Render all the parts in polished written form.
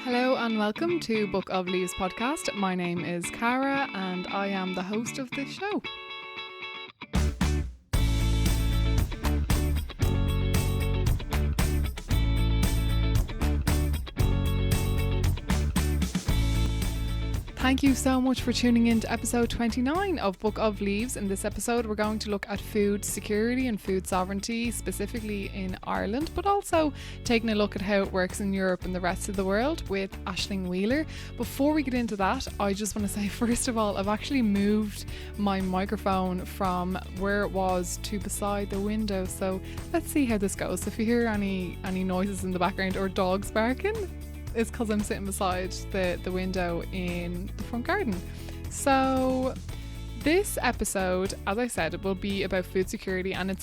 Hello and welcome to Book of Leaves podcast. My name is Cara and I am the host of this show. Thank you so much for tuning in to episode 29 of Book of Leaves. In this episode, we're going to look at food security and food sovereignty, specifically in Ireland, but also taking a look at how it works in Europe and the rest of the world with Aisling Wheeler. Before we get into that, I just want to say, first of all, I've actually moved my microphone from where it was to beside the window. So let's see how this goes. So if you hear any noises in the background or dogs barking, it's because I'm sitting beside the window in the front garden. So this episode, as I said, it will be about food security, and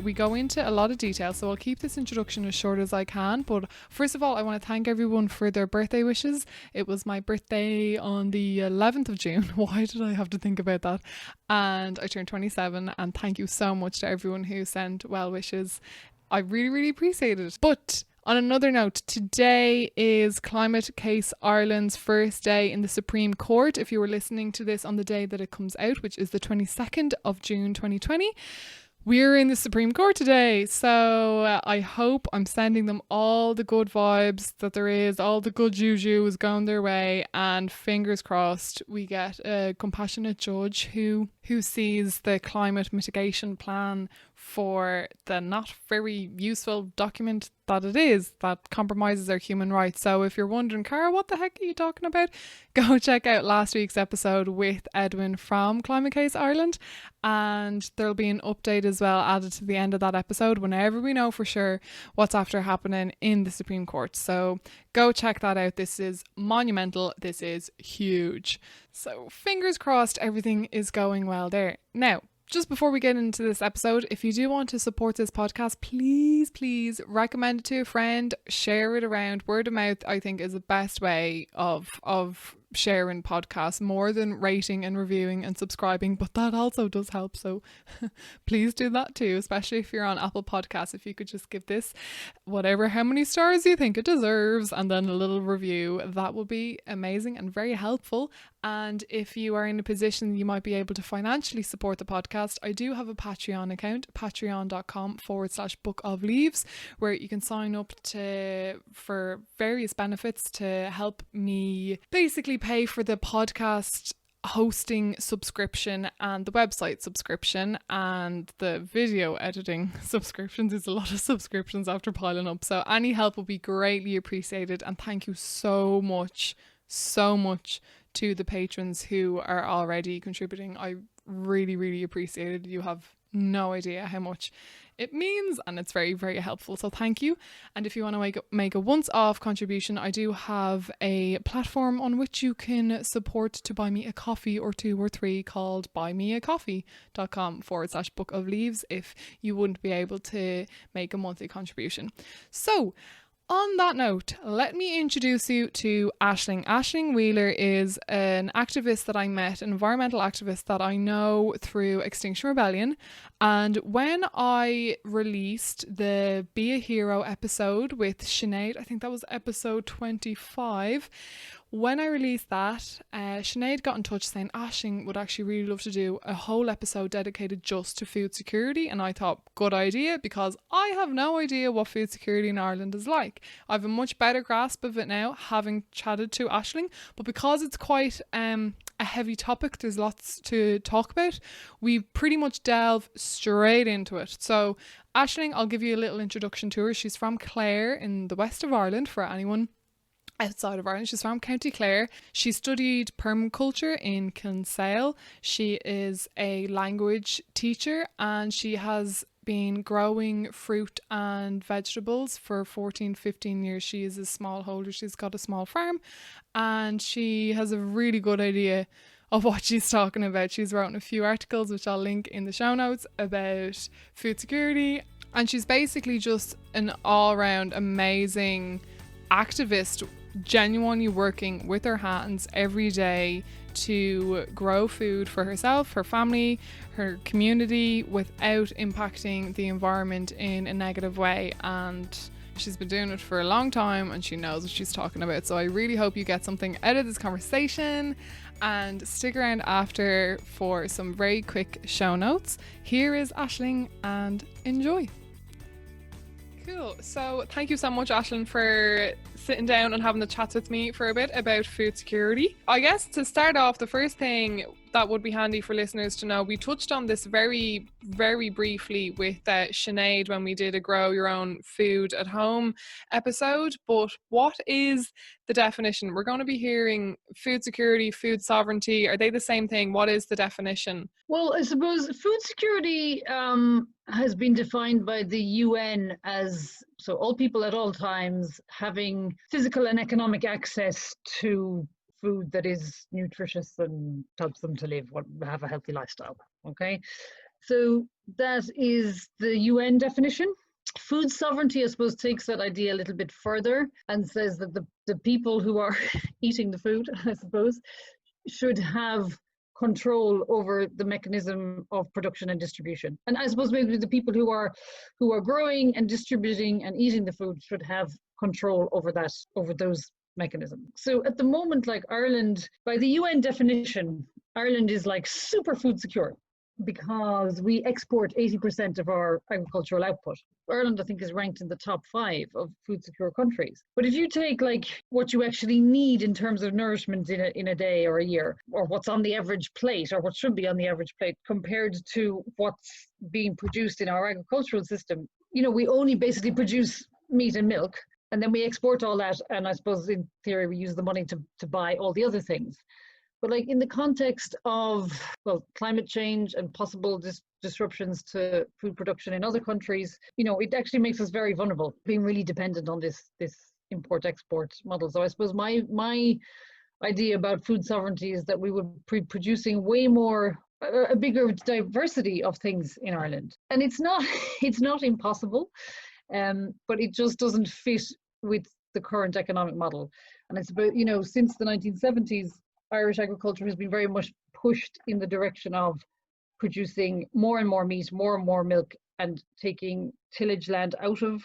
we go into a lot of detail, so I'll keep this introduction as short as I can. But first of all, I want to thank everyone for their birthday wishes. It was my birthday on the 11th of June. Why did I have to think about that? And I turned 27, and thank you so much to everyone who sent well wishes. I really, really appreciate it. But on another note, today is Climate Case Ireland's first day in the Supreme Court. If you were listening to this on the day that it comes out, which is the 22nd of June 2020, we're in the Supreme Court today. So I hope I'm sending them all the good vibes that there is, all the good juju is going their way, and fingers crossed we get a compassionate judge who sees the climate mitigation plan for the not very useful document that it is, that compromises our human rights. So if you're wondering, Cara, what the heck are you talking about? Go check out last week's episode with Edwin from Climate Case Ireland, and there'll be an update as well added to the end of that episode whenever we know for sure what's after happening in the Supreme Court. So go check that out. This is monumental. This is huge. So fingers crossed everything is going well there. Now, just before we get into this episode, if you do want to support this podcast, please recommend it to a friend, share it around. Word of mouth, I think, is the best way of sharing podcasts, more than rating and reviewing and subscribing, but that also does help. So please do that too, especially if you're on Apple Podcasts. If you could just give this how many stars you think it deserves, and then a little review, that would be amazing and very helpful. And if you are in a position you might be able to financially support the podcast, I do have a Patreon account, patreon.com/Book of Leaves, where you can sign up for various benefits to help me basically pay for the podcast hosting subscription and the website subscription and the video editing subscriptions. There's a lot of subscriptions after piling up, so any help will be greatly appreciated. And thank you so much to the patrons who are already contributing. I really appreciate it. You have no idea how much it means, and it's very, very helpful, so thank you. And if you want to make a once-off contribution, I do have a platform on which you can support to buy me a coffee or two or three, called buymeacoffee.com/Book of Leaves, if you wouldn't be able to make a monthly contribution. So on that note, let me introduce you to Aisling. Aisling Wheeler is an activist that I met, an environmental activist that I know through Extinction Rebellion. And when I released the Be a Hero episode with Sinead, I think that was episode 25, when I released that, Sinead got in touch saying Aisling would actually really love to do a whole episode dedicated just to food security. And I thought, good idea, because I have no idea what food security in Ireland is like. I have a much better grasp of it now, having chatted to Aisling, but because it's quite a heavy topic, there's lots to talk about, we pretty much delve straight into it. So Aisling, I'll give you a little introduction to her. She's from Clare in the west of Ireland, for anyone outside of Ireland. She's from County Clare. She studied permaculture in Kinsale. She is a language teacher, and she has been growing fruit and vegetables for 14-15 years. She is a smallholder. She's got a small farm, and she has a really good idea of what she's talking about. She's written a few articles, which I'll link in the show notes, about food security, and she's basically just an all-round amazing activist, genuinely working with her hands every day to grow food for herself, her family, her community, without impacting the environment in a negative way. And She's been doing it for a long time and she knows what she's talking about. So I really hope you get something out of this conversation, and stick around after for some very quick show notes. Here is Aisling, and enjoy. Cool. So thank you so much, Aisling, for sitting down and having the chats with me for a bit about food security. I guess to start off, the first thing that would be handy for listeners to know, we touched on this very, very briefly with Sinead when we did a Grow Your Own Food at Home episode, but what is the definition? We're going to be hearing food security, food sovereignty. Are they the same thing? What is the definition? Well, I suppose food security has been defined by the UN as, so all people at all times having physical and economic access to food that is nutritious and helps them to have a healthy lifestyle. Okay, so that is the UN definition. Food sovereignty, I suppose, takes that idea a little bit further and says that the people who are eating the food, I suppose, should have control over the mechanism of production and distribution. And I suppose maybe the people who are growing and distributing and eating the food should have control over those mechanisms. So at the moment, like Ireland, by the UN definition, Ireland is like super food secure because we export 80% of our agricultural output. Ireland, I think, is ranked in the top 5 of food secure countries. But if you take like what you actually need in terms of nourishment in a day or a year, or what's on the average plate, or what should be on the average plate compared to what's being produced in our agricultural system, we only basically produce meat and milk, and then we export all that, and I suppose in theory we use the money to buy all the other things. But like in the context of, well, climate change and possible disruptions to food production in other countries, it actually makes us very vulnerable, being really dependent on this import-export model. So I suppose my idea about food sovereignty is that we would be producing way more, a bigger diversity of things in Ireland. And it's not impossible, but it just doesn't fit with the current economic model. And it's about, since the 1970s, Irish agriculture has been very much pushed in the direction of producing more and more meat, more and more milk, and taking tillage land out of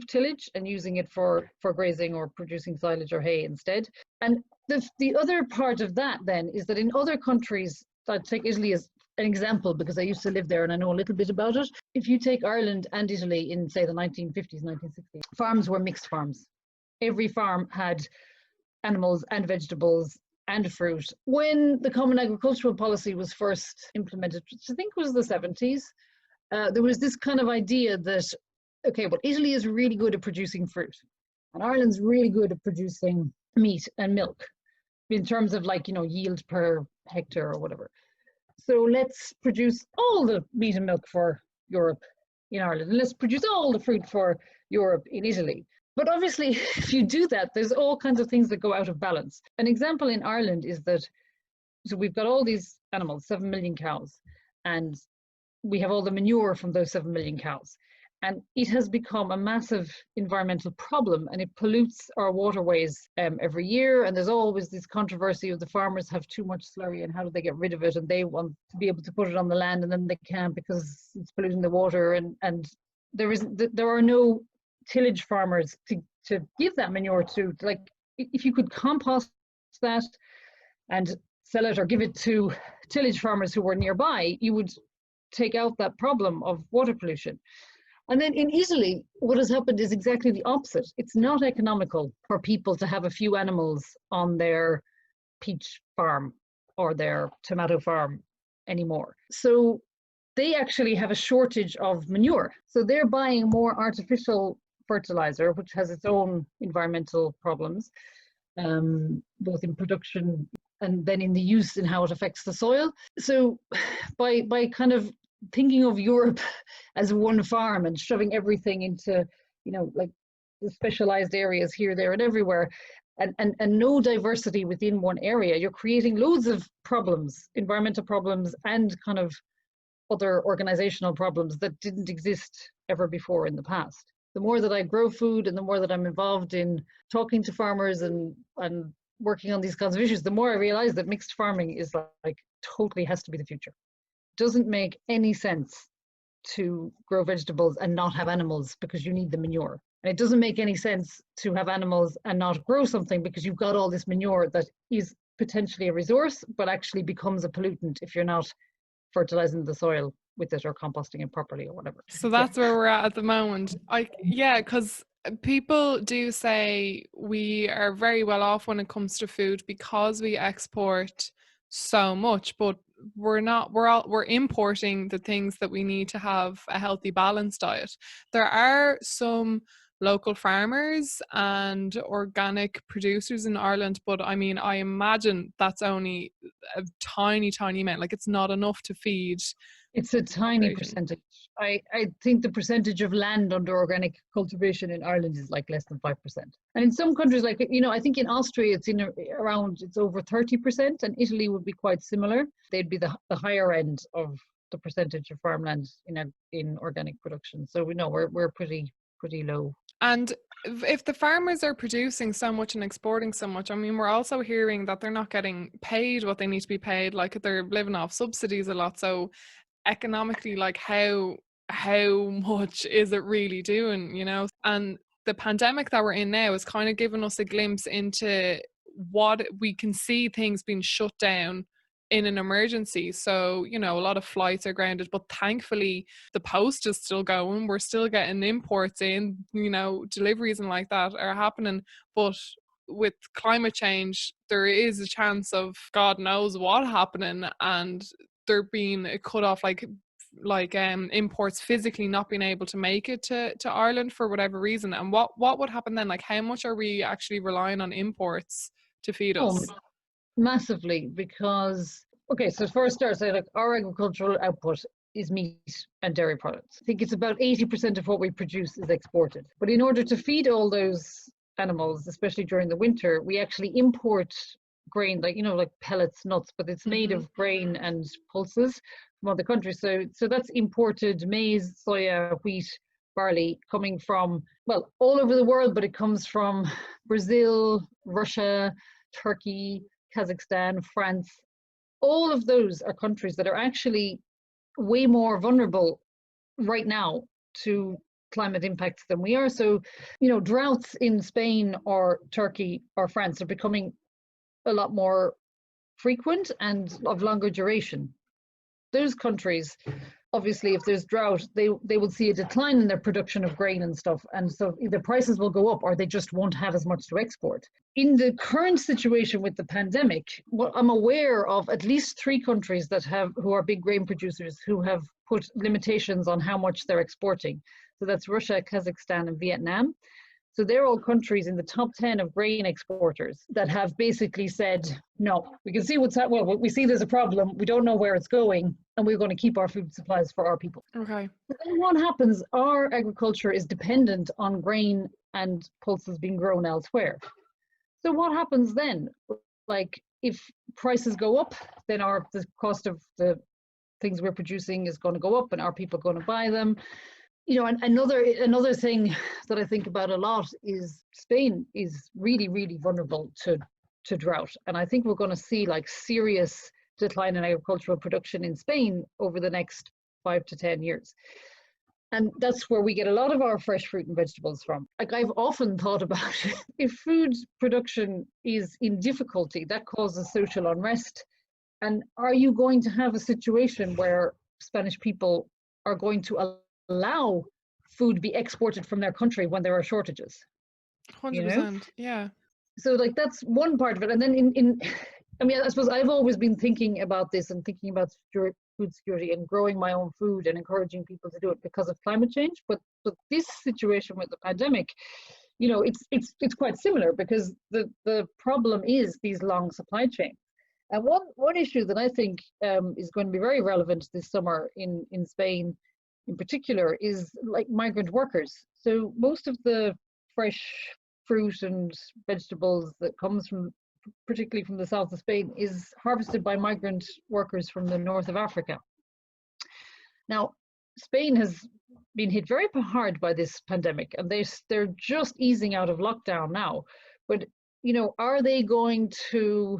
tillage and using it for grazing or producing silage or hay instead. And the other part of that then is that in other countries, I'd take Italy as an example because I used to live there and I know a little bit about it. If you take Ireland and Italy in, say, the 1950s, 1960s, farms were mixed farms. Every farm had animals and vegetables and fruit. When the Common Agricultural Policy was first implemented, which I think was the 70s, there was this kind of idea that, okay, well, Italy is really good at producing fruit, and Ireland's really good at producing meat and milk in terms of yield per hectare or whatever. So let's produce all the meat and milk for Europe in Ireland, and let's produce all the fruit for Europe in Italy. But obviously, if you do that, there's all kinds of things that go out of balance. An example in Ireland is that, so we've got all these animals, 7 million cows, and we have all the manure from those 7 million cows. And it has become a massive environmental problem, and it pollutes our waterways every year. And there's always this controversy of the farmers have too much slurry and how do they get rid of it? And they want to be able to put it on the land, and then they can't because it's polluting the water. And there are no tillage farmers to give that manure to. Like, if you could compost that and sell it or give it to tillage farmers who were nearby, you would take out that problem of water pollution. And then in Italy, what has happened is exactly the opposite. It's not economical for people to have a few animals on their peach farm or their tomato farm anymore. So they actually have a shortage of manure. So they're buying more artificial fertilizer, which has its own environmental problems, both in production and then in the use and how it affects the soil. So by kind of thinking of Europe as one farm and shoving everything into, like the specialized areas here, there, and everywhere, and no diversity within one area, you're creating loads of problems, environmental problems, and kind of other organizational problems that didn't exist ever before in the past. The more that I grow food and the more that I'm involved in talking to farmers and working on these kinds of issues, the more I realize that mixed farming is like totally has to be the future. It doesn't make any sense to grow vegetables and not have animals because you need the manure. And it doesn't make any sense to have animals and not grow something, because you've got all this manure that is potentially a resource, but actually becomes a pollutant if you're not fertilizing the soil with it or composting it properly or whatever. So Yeah. that's where we're at the moment. Yeah, because people do say we are very well off when it comes to food because we export so much, but we're importing the things that we need to have a healthy balanced diet. There are some local farmers and organic producers in Ireland, but I mean, I imagine that's only a tiny amount. Like, it's not enough to feed It's a the tiny population. percentage. I think the percentage of land under organic cultivation in Ireland is like less than 5%. And in some countries, like, I think in Austria, it's over 30%, and Italy would be quite similar. They'd be the higher end of the percentage of farmland in organic production. So we know we're pretty low. And if the farmers are producing so much and exporting so much, I mean, we're also hearing that they're not getting paid what they need to be paid. Like, they're living off subsidies a lot. So economically, like, how much is it really doing, And the pandemic that we're in now is kind of giving us a glimpse into what we can see, things being shut down in an emergency. So, a lot of flights are grounded, but thankfully the post is still going. We're still getting imports in, deliveries and like that are happening. But with climate change, there is a chance of God knows what happening, and there being a cut off, like imports physically not being able to make it to Ireland for whatever reason. And what would happen then? Like, how much are we actually relying on imports to feed Oh, us? massively, because, okay, so for a start, say, like, our agricultural output is meat and dairy products. I think it's about 80% of what we produce is exported. But in order to feed all those animals, especially during the winter, we actually import grain, like pellets, nuts, but it's made Hmm. of grain and pulses from other countries. So that's imported maize, soya, wheat, barley, coming from, well, all over the world, but it comes from Brazil, Russia, Turkey, Kazakhstan, France. All of those are countries that are actually way more vulnerable right now to climate impacts than we are. So, droughts in Spain or Turkey or France are becoming a lot more frequent and of longer duration. Those countries, obviously, if there's drought, they will see a decline in their production of grain and stuff, and so either prices will go up or they just won't have as much to export. In the current situation with the pandemic, what I'm aware of at least 3 countries who are big grain producers, who have put limitations on how much they're exporting. So that's Russia, Kazakhstan, and Vietnam. So they're all countries in the top 10 of grain exporters that have basically said, no, we can see we see there's a problem, we don't know where it's going, and we're going to keep our food supplies for our people. Okay. But then what happens, our agriculture is dependent on grain and pulses being grown elsewhere. So what happens then? Like, if prices go up, then the cost of the things we're producing is going to go up, and are people going to buy them? And another thing that I think about a lot is Spain is really, really vulnerable to drought. And I think we're going to see like serious decline in agricultural production in Spain over the next 5 to 10 years. And that's where we get a lot of our fresh fruit and vegetables from. Like, I've often thought about if food production is in difficulty, that causes social unrest. And are you going to have a situation where Spanish people are going to allow food be exported from their country when there are shortages? 100%. Yeah. So, like, that's one part of it. And then I suppose I've always been thinking about this and thinking about food security and growing my own food and encouraging people to do it because of climate change. But this situation with the pandemic, it's quite similar, because the problem is these long supply chains. And one issue that I think is going to be very relevant this summer in Spain in particular is like migrant workers. So most of the fresh fruit and vegetables that comes from, particularly from the south of Spain, is harvested by migrant workers from the north of Africa. Now, Spain has been hit very hard by this pandemic, and they're just easing out of lockdown now. But are they going to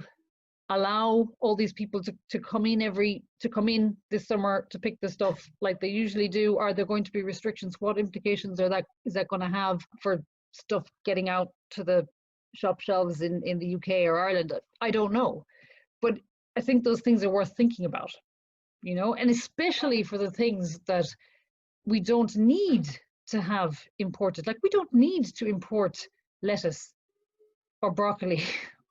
allow all these people to come in this summer to pick the stuff like they usually do? Are there going to be restrictions? What implications is that going to have for stuff getting out to the shop shelves in the UK or Ireland? I don't know, but I think those things are worth thinking about, and especially for the things that we don't need to have imported. Like, we don't need to import lettuce or broccoli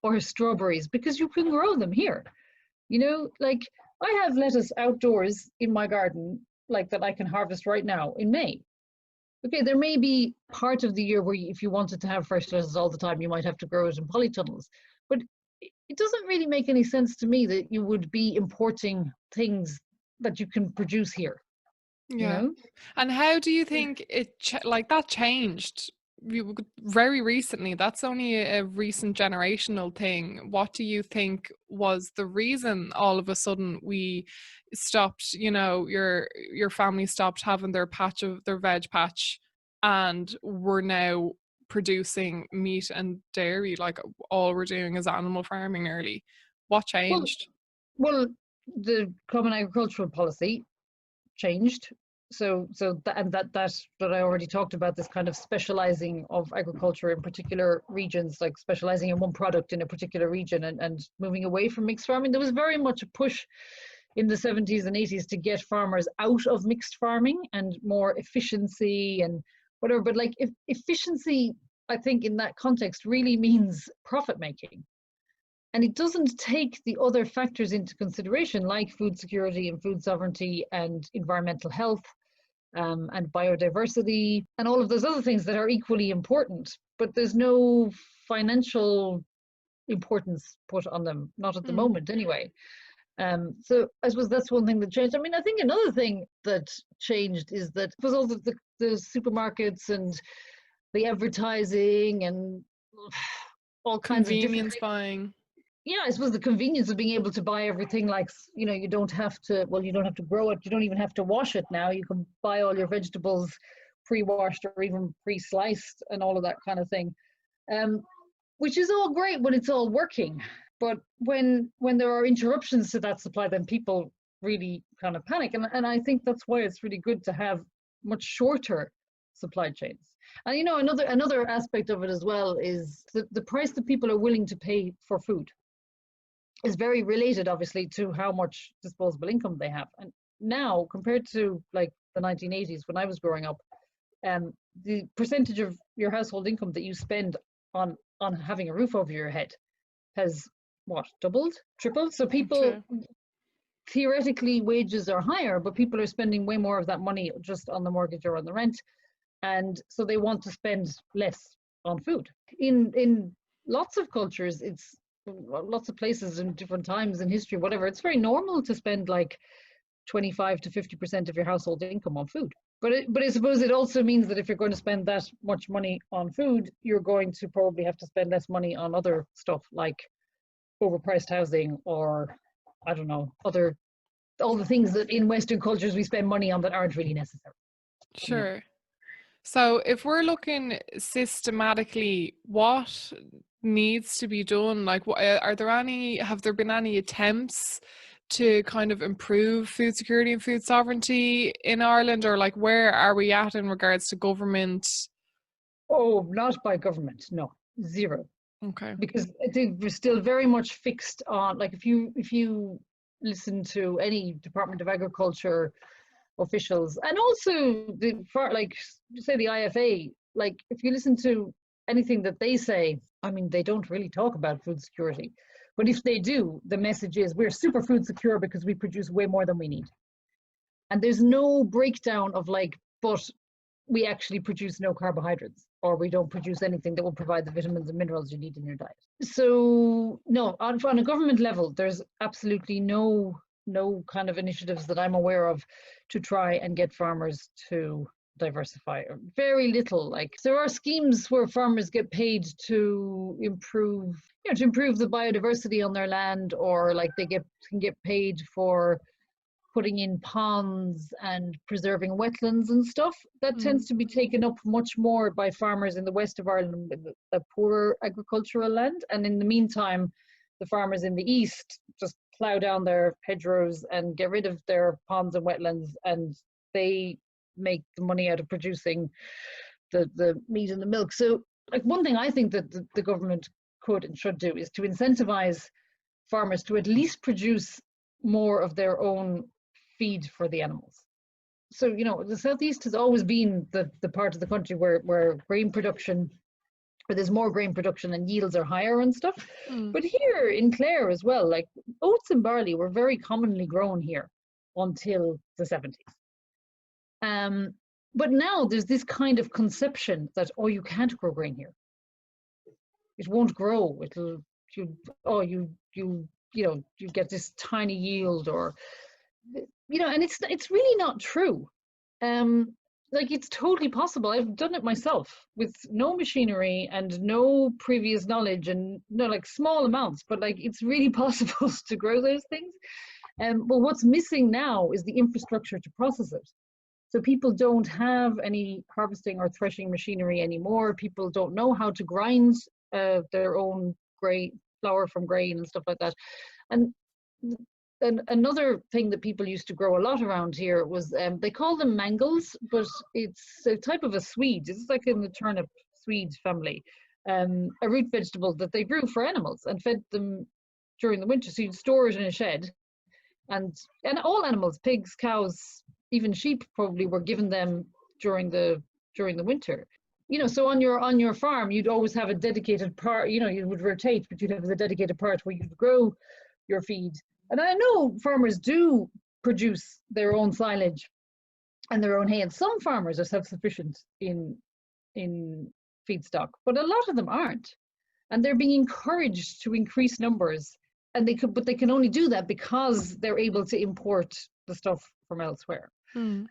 or strawberries, because you can grow them here. Like, I have lettuce outdoors in my garden, like, that I can harvest right now in May. Okay, there may be part of the year where if you wanted to have fresh lettuce all the time, you might have to grow it in polytunnels. But it doesn't really make any sense to me that you would be importing things that you can produce here. Yeah. And how do you think like that changed very recently? That's only a recent generational thing. What do you think was the reason all of a sudden we stopped, your family stopped having their veg patch, and we're now producing meat and dairy, like all we're doing is animal farming nearly? What changed? Well, the Common Agricultural Policy changed. That I already talked about, this kind of specializing of agriculture in particular regions, like specializing in one product in a particular region, and moving away from mixed farming. There was very much a push in the 70s and 80s to get farmers out of mixed farming and more efficiency and whatever. But like, if efficiency, I think in that context, really means profit making. And it doesn't take the other factors into consideration, like food security and food sovereignty and environmental health, and biodiversity, and all of those other things that are equally important. But there's no financial importance put on them, not at the moment anyway. So I suppose that's one thing that changed. I mean, I think another thing that changed is that it was all the supermarkets and the advertising and all kinds of Convenience buying. Yeah, I suppose the convenience of being able to buy everything, like, you don't have to grow it. You don't even have to wash it now. You can buy all your vegetables pre-washed or even pre-sliced and all of that kind of thing, which is all great when it's all working. But when there are interruptions to that supply, then people really kind of panic. And I think that's why it's really good to have much shorter supply chains. And another aspect of it as well is the price that people are willing to pay for food is very related, obviously, to how much disposable income they have. And now, compared to like the 1980s when I was growing up, the percentage of your household income that you spend on having a roof over your head has doubled, tripled. So people, theoretically, wages are higher, but people are spending way more of that money just on the mortgage or on the rent, and so they want to spend less on food. In lots of cultures, it's lots of places in different times in history, whatever, it's very normal to spend like 25 to 50% of your household income on food. But I suppose it also means that if you're going to spend that much money on food, you're going to probably have to spend less money on other stuff, like overpriced housing, or I don't know, all the things that in Western cultures we spend money on that aren't really necessary. Sure. So if we're looking systematically, what needs to be done? Like, have there been any attempts to kind of improve food security and food sovereignty in Ireland, or like, where are we at in regards to government? Oh, not by government, no, zero. Okay. Because we're still very much fixed on, like, if you listen to any Department of Agriculture officials, and also say the IFA, like, if you listen to anything that they say, I mean, they don't really talk about food security, but if they do, the message is we're super food secure because we produce way more than we need. And there's no breakdown of like, but we actually produce no carbohydrates, or we don't produce anything that will provide the vitamins and minerals you need in your diet. So no, on a government level, there's absolutely no kind of initiatives that I'm aware of to try and get farmers to diversify. Very little. Like, there are schemes where farmers get paid to improve the biodiversity on their land, or like they can get paid for putting in ponds and preserving wetlands and stuff. That tends to be taken up much more by farmers in the west of Ireland, the poorer agricultural land. And in the meantime, the farmers in the east just plow down their hedgerows and get rid of their ponds and wetlands, and they make the money out of producing the meat and the milk. So like one thing I think that the government could and should do is to incentivize farmers to at least produce more of their own feed for the animals. So, you know, the southeast has always been the part of the country where grain production, where there's more grain production and yields are higher and stuff. But here in Clare as well, like oats and barley were very commonly grown here until the 70s. But now there's this kind of conception that, oh, you can't grow grain here. It won't grow. You get this tiny yield, or, you know, and it's really not true. Like it's totally possible. I've done it myself with no machinery and no previous knowledge, and no, like small amounts, but like it's really possible to grow those things. But what's missing now is the infrastructure to process it. So people don't have any harvesting or threshing machinery anymore. People don't know how to grind their own flour from grain and stuff like that. And another thing that people used to grow a lot around here was, they call them mangels, but it's a type of a swede. It's like in the turnip swede family, a root vegetable that they grew for animals and fed them during the winter. So you'd store it in a shed, and all animals, pigs, cows, even sheep probably were given them during the winter. You know, so on your farm, you'd always have a dedicated part. You know, you would rotate, but you'd have a dedicated part where you'd grow your feed. And I know farmers do produce their own silage and their own hay, and some farmers are self-sufficient in feedstock, but a lot of them aren't, and they're being encouraged to increase numbers. And but they can only do that because they're able to import the stuff from elsewhere. And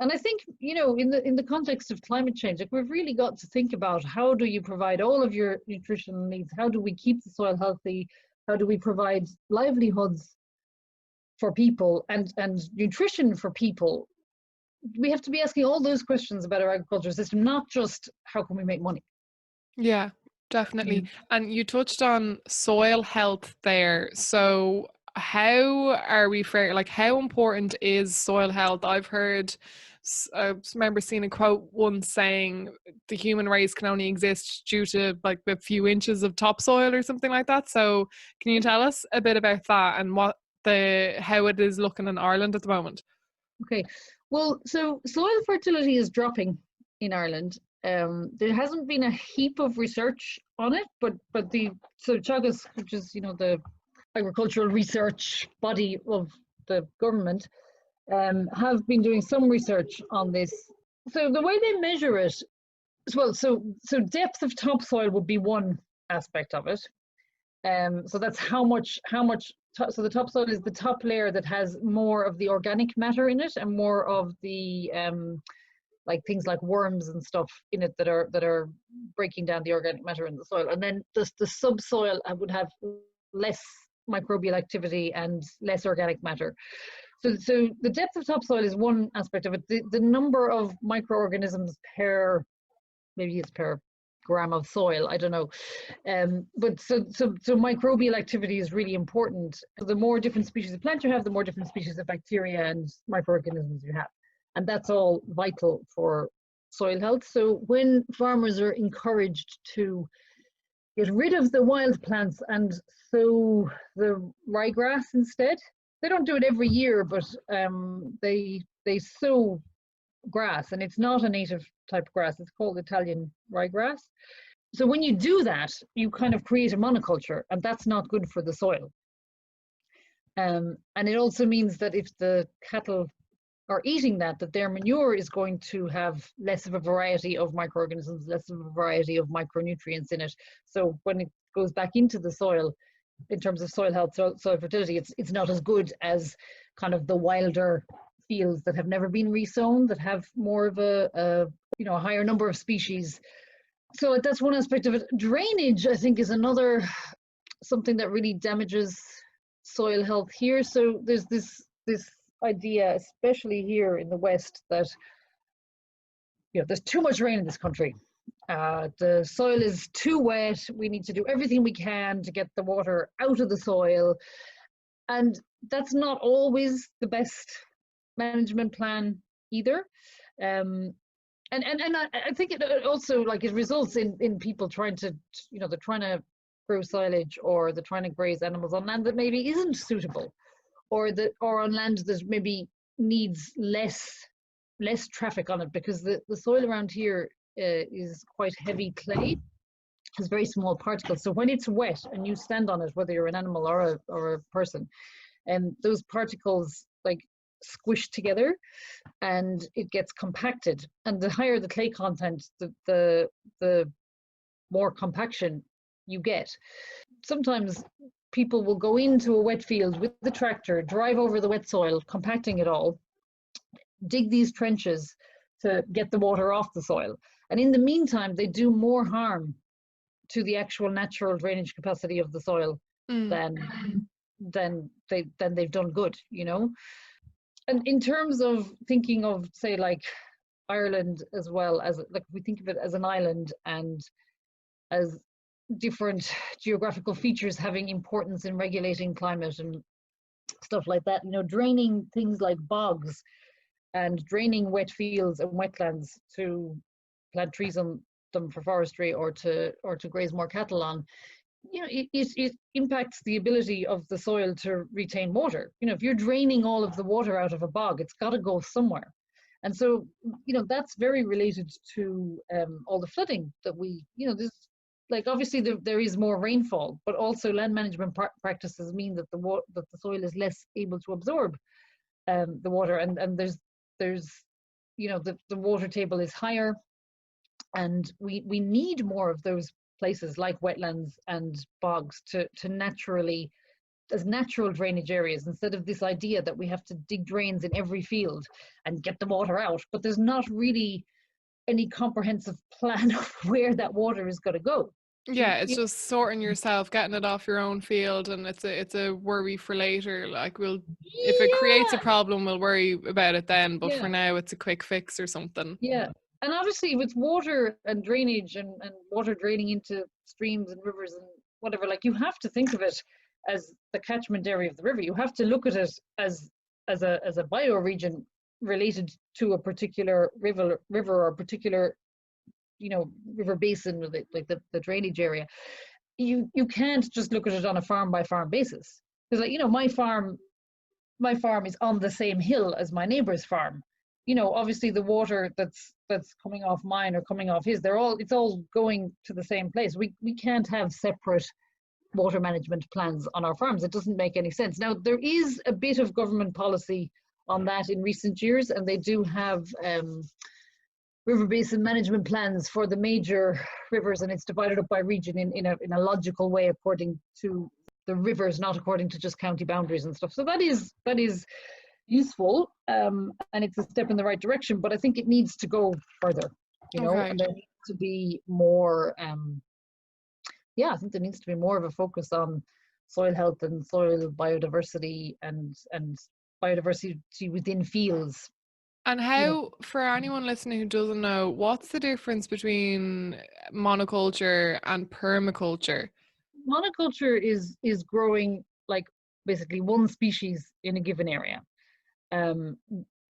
I think, you know, in the context of climate change, like we've really got to think about, how do you provide all of your nutritional needs? How do we keep the soil healthy? How do we provide livelihoods for people and nutrition for people? We have to be asking all those questions about our agricultural system, not just how can we make money. Yeah, definitely. And you touched on soil health there. So how are we like how important is soil health? I've heard, I remember seeing a quote once saying the human race can only exist due to like a few inches of topsoil or something like that. So can you tell us a bit about that and how it is looking in Ireland at the moment? Okay, well, so soil fertility is dropping in Ireland. There hasn't been a heap of research on it, but so Teagasc, which is, you know, the agricultural research body of the government, have been doing some research on this. So the way they measure it, well, so depth of topsoil would be one aspect of it. So that's how much. So the topsoil is the top layer that has more of the organic matter in it and more of the like things like worms and stuff in it that are breaking down the organic matter in the soil. And then the subsoil would have less microbial activity and less organic matter. So the depth of topsoil is one aspect of it. The number of microorganisms per gram of soil, I don't know. But so microbial activity is really important. The more different species of plant you have, the more different species of bacteria and microorganisms you have. And that's all vital for soil health. So when farmers are encouraged to get rid of the wild plants and sow the ryegrass instead, they don't do it every year, but they sow grass, and it's not a native type of grass. It's called Italian ryegrass. So when you do that, you kind of create a monoculture, and that's not good for the soil. And it also means that if the cattle are eating that their manure is going to have less of a variety of microorganisms, less of a variety of micronutrients in it. So when it goes back into the soil, in terms of soil health, soil fertility, it's not as good as kind of the wilder fields that have never been resown, that have more of a higher number of species. So that's one aspect of it. Drainage, I think, is another something that really damages soil health here. So there's this idea, especially here in the West, that there's too much rain in this country. The soil is too wet. We need to do everything we can to get the water out of the soil. And that's not always the best management plan either. And I think it also, like, it results in people trying to, they're trying to grow silage, or they're trying to graze animals on land that maybe isn't suitable, or on land that maybe needs less traffic on it, because the soil around here is quite heavy clay, has very small particles. So when it's wet and you stand on it, whether you're an animal or a person, and those particles like squish together and it gets compacted. And the higher the clay content, the more compaction you get. Sometimes people will go into a wet field with the tractor, drive over the wet soil, compacting it all, dig these trenches to get the water off the soil. And in the meantime, they do more harm to the actual natural drainage capacity of the soil than they've done good, And in terms of thinking of, say, like Ireland as well, as like we think of it as an island and as different geographical features having importance in regulating climate and stuff like that, draining things like bogs and draining wet fields and wetlands to plant trees on them for forestry, or to graze more cattle on, it impacts the ability of the soil to retain water. If you're draining all of the water out of a bog, it's got to go somewhere. And so, that's very related to all the flooding that there's, like, obviously there is more rainfall, but also land management practices mean that the soil is less able to absorb the water, and there's the water table is higher, and we need more of those places like wetlands and bogs to naturally, as natural drainage areas, instead of this idea that we have to dig drains in every field and get the water out, but there's not really any comprehensive plan of where that water is going to go. Yeah, it's just sorting yourself, getting it off your own field, and it's a worry for later. Like, if it creates a problem, we'll worry about it then, but for now it's a quick fix or something. Yeah. And obviously with water and drainage and water draining into streams and rivers and whatever, like, you have to think of it as the catchment area of the river. You have to look at it as a bioregion related to a particular river or a particular river basin, like the drainage area. You can't just look at it on a farm by farm basis, because, like, my farm is on the same hill as my neighbor's farm. Obviously the water that's coming off mine or coming off his, it's all going to the same place. We can't have separate water management plans on our farms. It doesn't make any sense. Now, there is a bit of government policy on that in recent years, and they do have river basin management plans for the major rivers, and it's divided up by region in a logical way according to the rivers, not according to just county boundaries and stuff. So that is useful, and it's a step in the right direction, but I think it needs to go further, Okay. and there needs to be more I think there needs to be more of a focus on soil health and soil biodiversity and biodiversity within fields. And how, for anyone listening who doesn't know, what's the difference between monoculture and permaculture? Monoculture is growing, like, basically one species in a given area,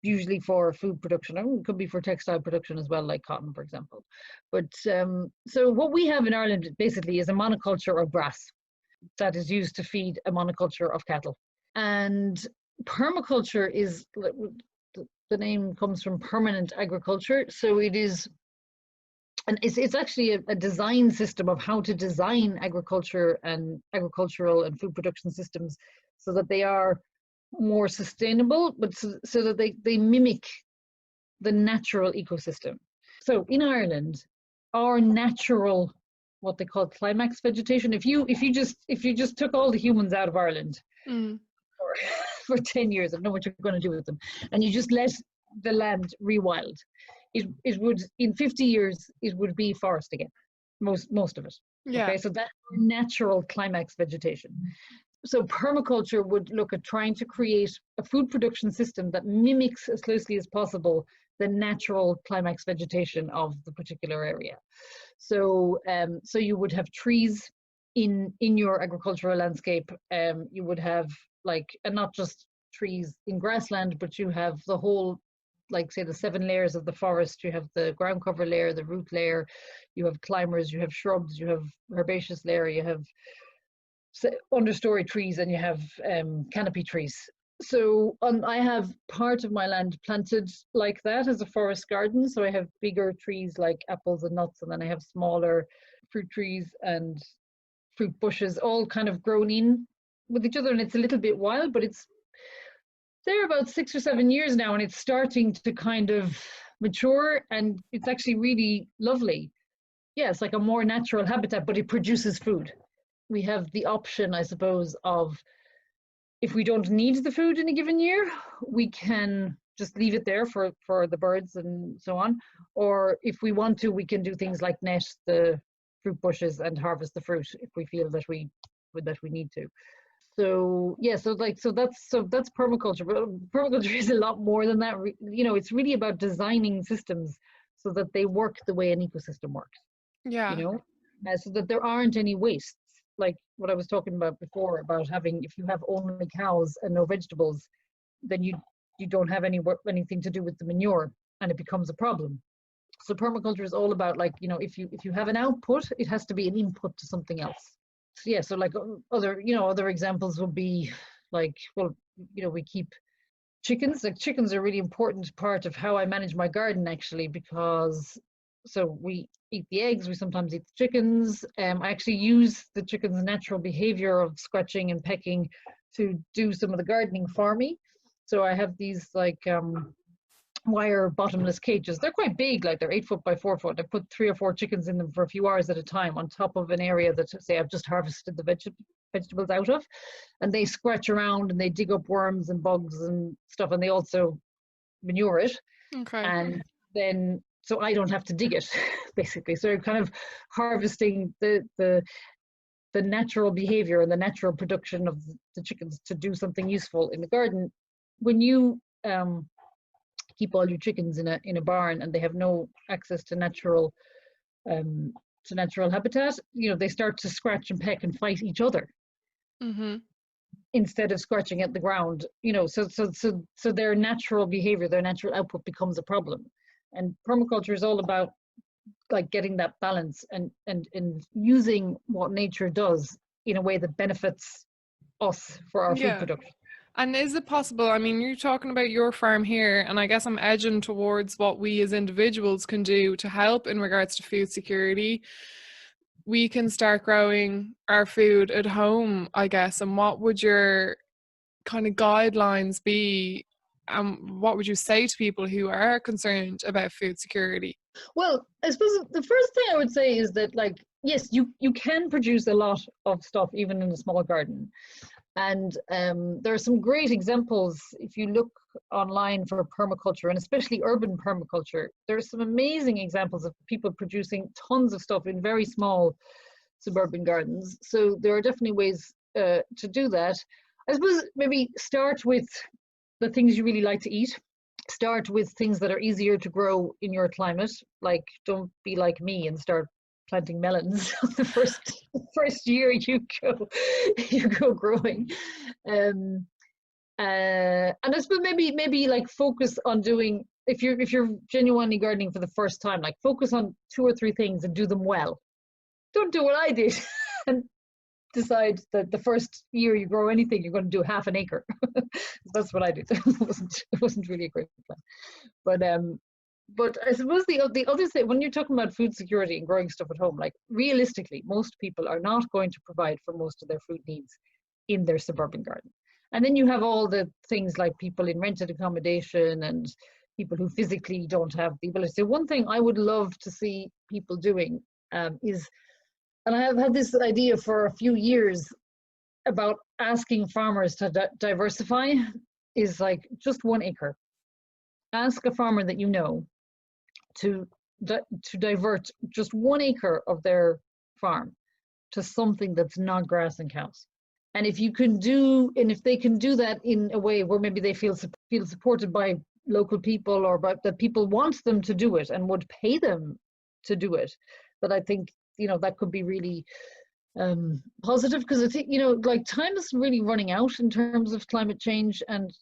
usually for food production. It could be for textile production as well, like cotton, for example. But so what we have in Ireland basically is a monoculture of grass that is used to feed a monoculture of cattle. And permaculture is, the name comes from permanent agriculture. So it is, and it's actually a design system of how to design agriculture and agricultural and food production systems so that they are more sustainable, but so that they mimic the natural ecosystem. So in Ireland, our natural, what they call climax vegetation, if you just took all the humans out of Ireland for 10 years, I don't know what you're going to do with them, and you just let the land rewild, it would, in 50 years, it would be forest again, most of it. Yeah. Okay, so that's natural climax vegetation. So permaculture would look at trying to create a food production system that mimics as closely as possible the natural climax vegetation of the particular area. So so you would have trees in your agricultural landscape. You would have like, and not just trees in grassland, but you have the whole, like say the 7 layers of the forest. You have the ground cover layer, the root layer, you have climbers, you have shrubs, you have herbaceous layer, you have understory trees, and you have canopy trees. So I have part of my land planted like that as a forest garden. So I have bigger trees like apples and nuts, and then I have smaller fruit trees and fruit bushes, all kind of grown in with each other. And it's a little bit wild, but it's there about 6 or 7 years now, and it's starting to kind of mature, and it's actually really lovely. Yeah, it's like a more natural habitat, but it produces food. We have the option, I suppose, of if we don't need the food in a given year, we can just leave it there for the birds and so on. Or if we want to, we can do things like net the fruit bushes and harvest the fruit if we feel that we need to. So yeah, so that's permaculture. But permaculture is a lot more than that. You know, it's really about designing systems so that they work the way an ecosystem works. Yeah. You know, so that there aren't any wastes. Like what I was talking about before, about having, if you have only cows and no vegetables, then you don't have anything to do with the manure, and it becomes a problem. So permaculture is all about, like, you know, if you have an output, it has to be an input to something else. So yeah, so like other examples would be like, well, you know, we keep chickens. Like chickens are a really important part of how I manage my garden, actually, because so we eat the eggs, we sometimes eat the chickens. I actually use the chickens' natural behavior of scratching and pecking to do some of the gardening for me. So I have these like wire bottomless cages. They're quite big, like they're 8 foot by 4 foot. I put 3 or 4 chickens in them for a few hours at a time on top of an area that, say, I've just harvested the vegetables out of, and they scratch around and they dig up worms and bugs and stuff, and they also manure it. Okay. And then so I don't have to dig it basically. So kind of harvesting the natural behavior and the natural production of the chickens to do something useful in the garden. When you keep all your chickens in a barn and they have no access to natural habitat, you know, they start to scratch and peck and fight each other. Mm-hmm. Instead of scratching at the ground, you know, so their natural behavior, their natural output becomes a problem. And permaculture is all about like getting that balance and using what nature does in a way that benefits us for our food production. And is it possible, I mean, you're talking about your farm here, and I guess I'm edging towards what we as individuals can do to help in regards to food security. We can start growing our food at home, I guess. And what would your kind of guidelines be? What would you say to people who are concerned about food security? Well, I suppose the first thing I would say is that, like, yes, you can produce a lot of stuff even in a small garden. And there are some great examples if you look online for permaculture, and especially urban permaculture. There are some amazing examples of people producing tons of stuff in very small suburban gardens. So there are definitely ways to do that. I suppose maybe start with the things you really like to eat. Start with things that are easier to grow in your climate. Like, don't be like me and start planting melons the first year you go growing. And I suppose maybe like focus on doing, if you're genuinely gardening for the first time, like focus on 2 or 3 things and do them well. Don't do what I did and decide that the first year you grow anything you're going to do half an acre. That's what I did. It wasn't really a great plan. But I suppose the other thing, when you're talking about food security and growing stuff at home, like realistically, most people are not going to provide for most of their food needs in their suburban garden. And then you have all the things like people in rented accommodation and people who physically don't have the ability. So one thing I would love to see people doing is, and I have had this idea for a few years about asking farmers to diversify, is like just 1 acre. Ask a farmer that you know to divert just 1 acre of their farm to something that's not grass and cows. And if they can do that in a way where maybe they feel supported by local people, or that people want them to do it and would pay them to do it. But I think, that could be really positive, because I think, like, time is really running out in terms of climate change and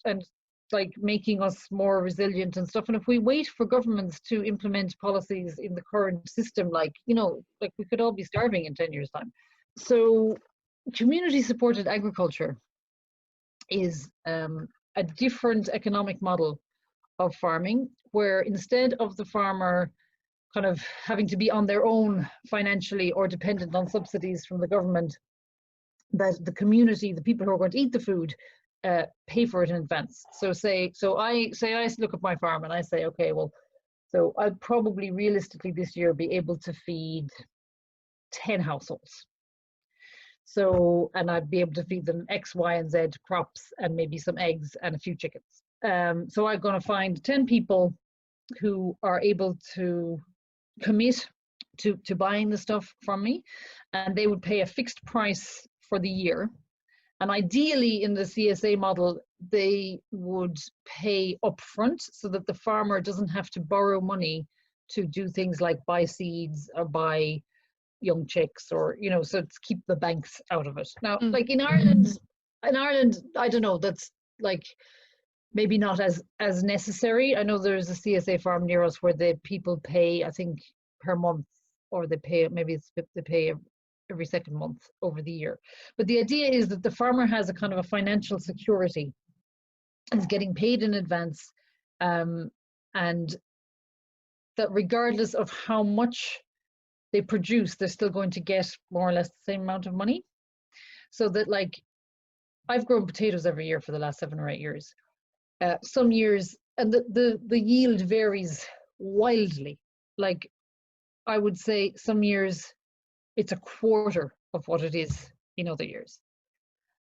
like making us more resilient and stuff. And if we wait for governments to implement policies in the current system, like we could all be starving in 10 years' time. So community supported agriculture is a different economic model of farming, where instead of the farmer kind of having to be on their own financially or dependent on subsidies from the government, that the community, the people who are going to eat the food, pay for it in advance. So I look at my farm and I say, okay, well, so I'd probably realistically this year be able to feed 10 households. So, and I'd be able to feed them X, Y, and Z crops and maybe some eggs and a few chickens. So I'm going to find 10 people who are able to commit to buying the stuff from me, and they would pay a fixed price for the year. And ideally in the CSA model, they would pay upfront so that the farmer doesn't have to borrow money to do things like buy seeds or buy young chicks, or so to keep the banks out of it. Now, like in Ireland, I don't know, that's like maybe not as necessary. I know there's a CSA farm near us where the people pay, I think, per month, or they pay every second month over the year. But the idea is that the farmer has a kind of a financial security, is getting paid in advance, and that regardless of how much they produce, they're still going to get more or less the same amount of money. So that, like, I've grown potatoes every year for the last 7 or 8 years. Some years, and the yield varies wildly. Like, I would say some years it's a quarter of what it is in other years.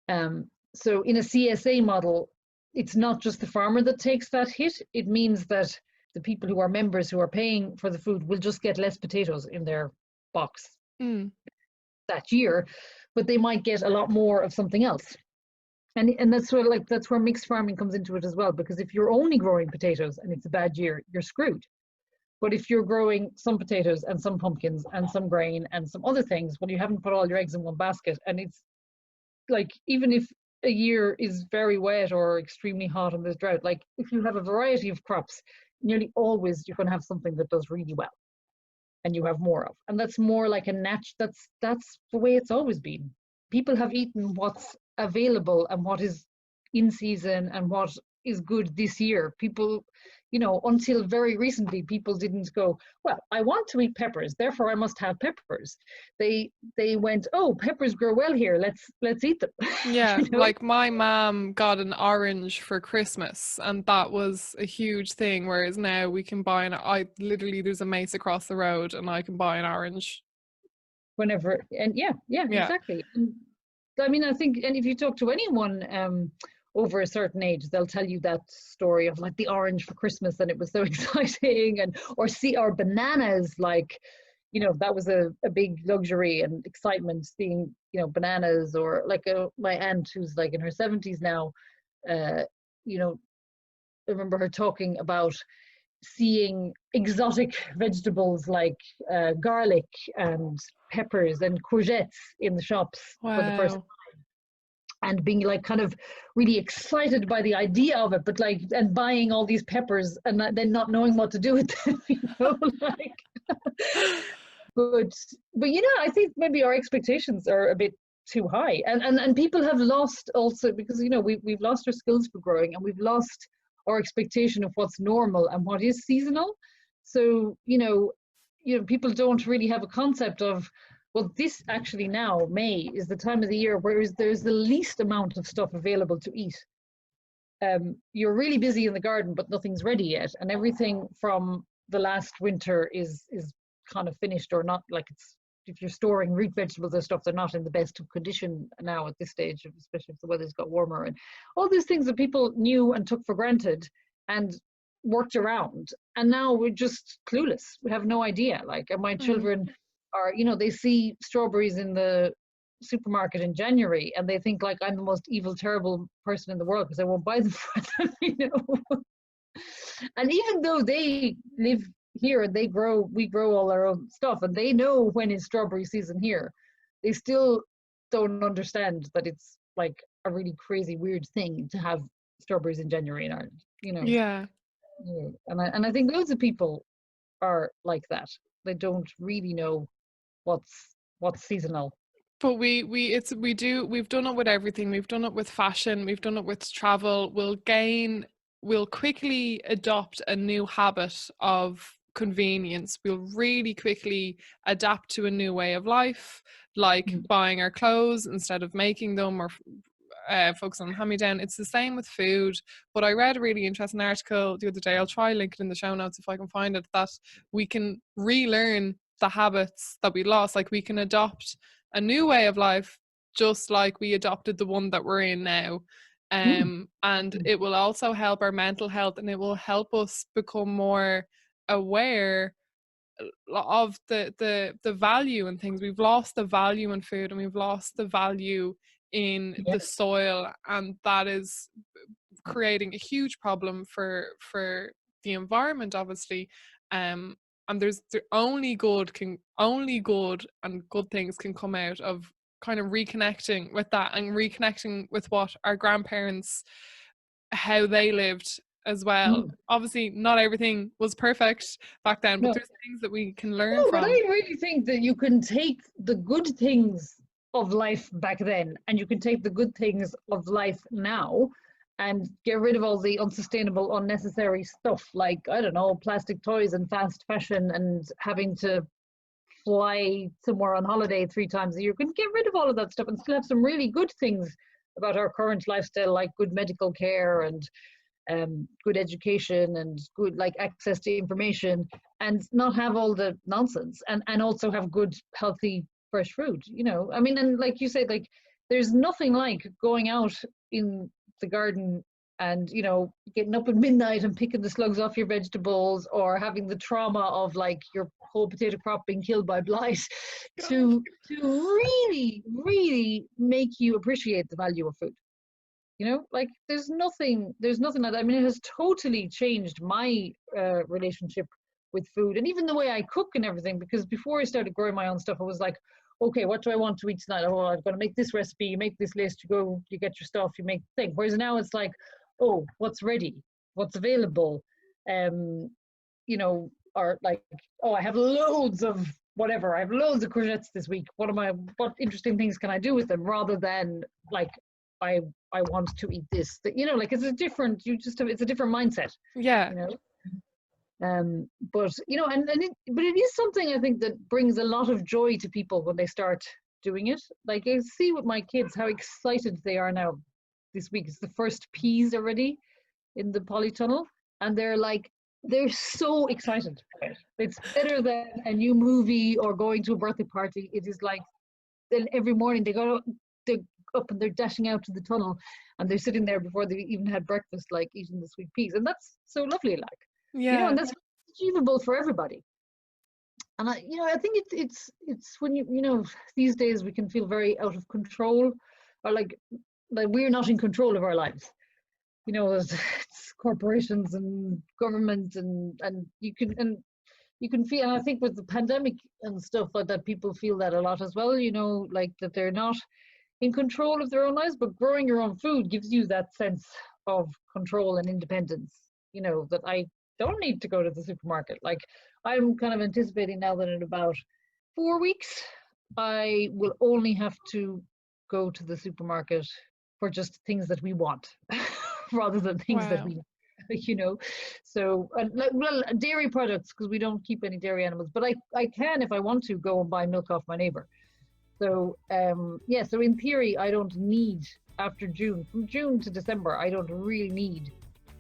So in a CSA model, it's not just the farmer that takes that hit. It means that the people who are members who are paying for the food will just get less potatoes in their box that year, but they might get a lot more of something else. And that's sort of that's where mixed farming comes into it as well, because if you're only growing potatoes and it's a bad year, you're screwed. But if you're growing some potatoes and some pumpkins and some grain and some other things, well, you haven't put all your eggs in one basket. And it's like, even if a year is very wet or extremely hot and there's drought, like if you have a variety of crops, nearly always you're going to have something that does really well and you have more of. And that's more like that's the way it's always been. People have eaten what's available and what is in season and what is good this year. People, until very recently, people didn't go, well, I want to eat peppers, therefore I must have peppers. They went, oh, peppers grow well here, let's eat them. Yeah, like my mom got an orange for Christmas, and that was a huge thing, whereas now we can buy there's a mace across the road and I can buy an orange whenever. And yeah. Exactly. And, I mean, I think, and if you talk to anyone over a certain age, they'll tell you that story of like the orange for Christmas and it was so exciting, or bananas, like, that was a big luxury and excitement, seeing, bananas, or like my aunt who's like in her 70s now, I remember her talking about seeing exotic vegetables like garlic and peppers and courgettes in the shops for the first time, and being like kind of really excited by the idea of it, but like, and buying all these peppers and then not knowing what to do with them, like. but I think maybe our expectations are a bit too high, and people have lost also, because we've lost our skills for growing, and we've lost our expectation of what's normal and what is seasonal. So people don't really have a concept of, well, this actually now, May is the time of the year where there's the least amount of stuff available to eat. You're really busy in the garden, but nothing's ready yet, and everything from the last winter is kind of finished, or not. Like, it's, if you're storing root vegetables and stuff, they're not in the best of condition now at this stage, especially if the weather's got warmer, and all these things that people knew and took for granted and worked around, and now we're just clueless. We have no idea. Like, and my children are, they see strawberries in the supermarket in January and they think like I'm the most evil, terrible person in the world because I won't buy them for them, And even though they live here and we grow all our own stuff, and they know when it's strawberry season here, they still don't understand that it's like a really crazy weird thing to have strawberries in January in Ireland, you know. Yeah. Yeah. And I think loads of people are like that. They don't really know what's seasonal. But we've done it with everything. We've done it with fashion, we've done it with travel. We'll quickly adopt a new habit of convenience. We'll really quickly adapt to a new way of life, like Mm. buying our clothes instead of making them, or focus on hand-me-down. It's the same with food. But I read a really interesting article the other day. I'll try link it in the show notes if I can find it, that we can relearn the habits that we lost. Like we can adopt a new way of life, just like we adopted the one that we're in now. Mm. And Mm. it will also help our mental health, and it will help us become more aware of the value in things. We've lost the value in food, and we've lost the value in Yeah. the soil, and that is creating a huge problem for the environment, obviously. And there's the only good and good things can come out of kind of reconnecting with that, and reconnecting with what our grandparents, how they lived as well. Mm. Obviously not everything was perfect back then, but No. there's things that we can learn No, but I from. really think that you can take the good things of life back then and you can take the good things of life now and get rid of all the unsustainable, unnecessary stuff like, I don't know, plastic toys and fast fashion and having to fly somewhere on holiday 3 times a year. You can get rid of all of that stuff and still have some really good things about our current lifestyle, like good medical care and good education and good like access to information, and not have all the nonsense, and also have good healthy fresh food, you know. I mean, and like you said, like there's nothing like going out in the garden and, you know, getting up at midnight and picking the slugs off your vegetables, or having the trauma of like your whole potato crop being killed by blight God. to really really make you appreciate the value of food, you know. Like there's nothing like that. I mean, it has totally changed my relationship with food, and even the way I cook and everything, because before I started growing my own stuff, I was like, okay, what do I want to eat tonight? Oh, I'm going to make this recipe. You make this list, you go, you get your stuff, you make the thing. Whereas now it's like, oh, what's ready, what's available, um you know, or like, oh, I have loads of whatever, I have loads of courgettes this week, what interesting things can I do with them, rather than like, i I want to eat this, you know. Like it's a different, you just have, it's a different mindset, Yeah. you know. But you know, but it is something I think that brings a lot of joy to people when they start doing it. Like I see with my kids how excited they are now. This week is the first peas already in the polytunnel, and they're so excited about it. It's better than a new movie or going to a birthday party. It is like, then every morning they're up and they're dashing out to the tunnel, and they're sitting there before they even had breakfast, like eating the sweet peas, and that's so lovely, like, you know, Yeah. and that's achievable for everybody. And I think it's when you know, these days we can feel very out of control, or like we're not in control of our lives. You know, it's corporations and government, and you can feel, and I think with the pandemic and stuff like that, people feel that a lot as well, you know, like that they're not in control of their own lives, but growing your own food gives you that sense of control and independence, you know, that I don't need to go to the supermarket. Like I'm kind of anticipating now that in about 4 weeks I will only have to go to the supermarket for just things that we want rather than things that Wow. we you know. So like, well, dairy products, because we don't keep any dairy animals, but I can, if I want to, go and buy milk off my neighbor. So yeah, so in theory I don't need, after June, from June to December, I don't really need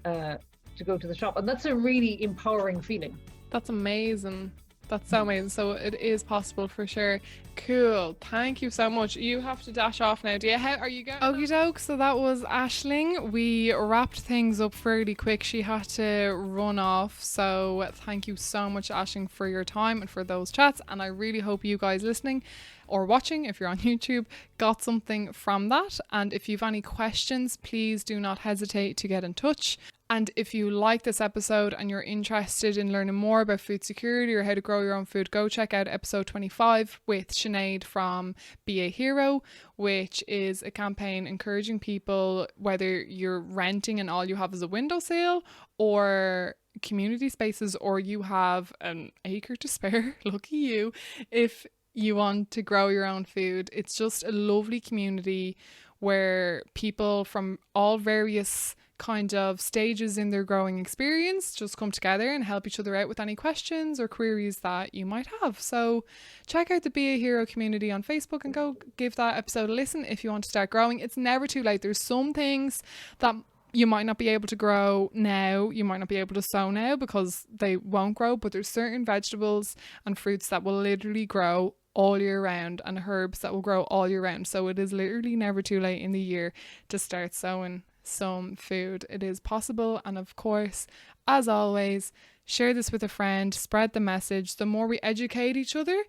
to go to the shop, and that's a really empowering feeling. That's amazing. That's so amazing. So it is possible for sure. Cool. Thank you so much. You have to dash off now. Do you? How are you going? Okie doke. So that was Ashling. We wrapped things up fairly quick. She had to run off. So thank you so much, Ashling, for your time and for those chats. And I really hope you guys listening or watching, if you're on YouTube, got something from that. And if you've any questions, please do not hesitate to get in touch. And if you like this episode and you're interested in learning more about food security or how to grow your own food, go check out episode 25 with Sinead from Be a Hero, which is a campaign encouraging people, whether you're renting and all you have is a windowsill, or community spaces, or you have an acre to spare, lucky you, if you want to grow your own food. It's just a lovely community where people from all various kind of stages in their growing experience just come together and help each other out with any questions or queries that you might have. So check out the Be a Hero community on Facebook and go give that episode a listen if you want to start growing. It's never too late. There's some things that you might not be able to grow now, you might not be able to sow now because they won't grow, but there's certain vegetables and fruits that will literally grow all year round, and herbs that will grow all year round. So it is literally never too late in the year to start sowing some food. It is possible. And of course, as always, share this with a friend, spread the message. The more we educate each other,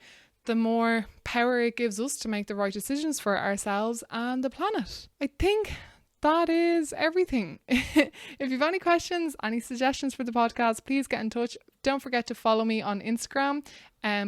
the more power it gives us to make the right decisions for ourselves and the planet. I think that is everything. If you've any questions, any suggestions for the podcast, please get in touch. Don't forget to follow me on Instagram,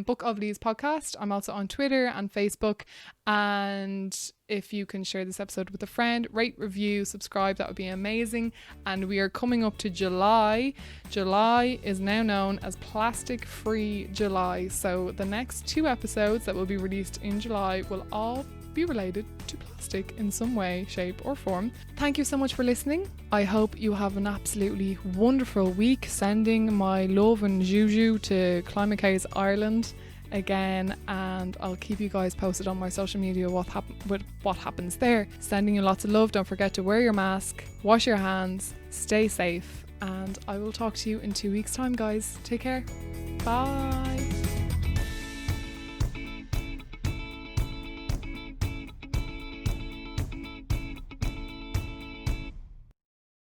Book of Leaves Podcast. I'm also on Twitter and Facebook. And if you can share this episode with a friend, rate, review, subscribe, that would be amazing. And we are coming up to July. July is now known as Plastic Free July. So the next 2 episodes that will be released in July will all be related to plastic in some way, shape or form. Thank you so much for listening. I hope you have an absolutely wonderful week. Sending my love and juju to Climate Case Ireland again, and I'll keep you guys posted on my social media with what happens there. Sending you lots of love. Don't forget to wear your mask, wash your hands, stay safe, and I will talk to you in 2 weeks time, guys. Take care. Bye.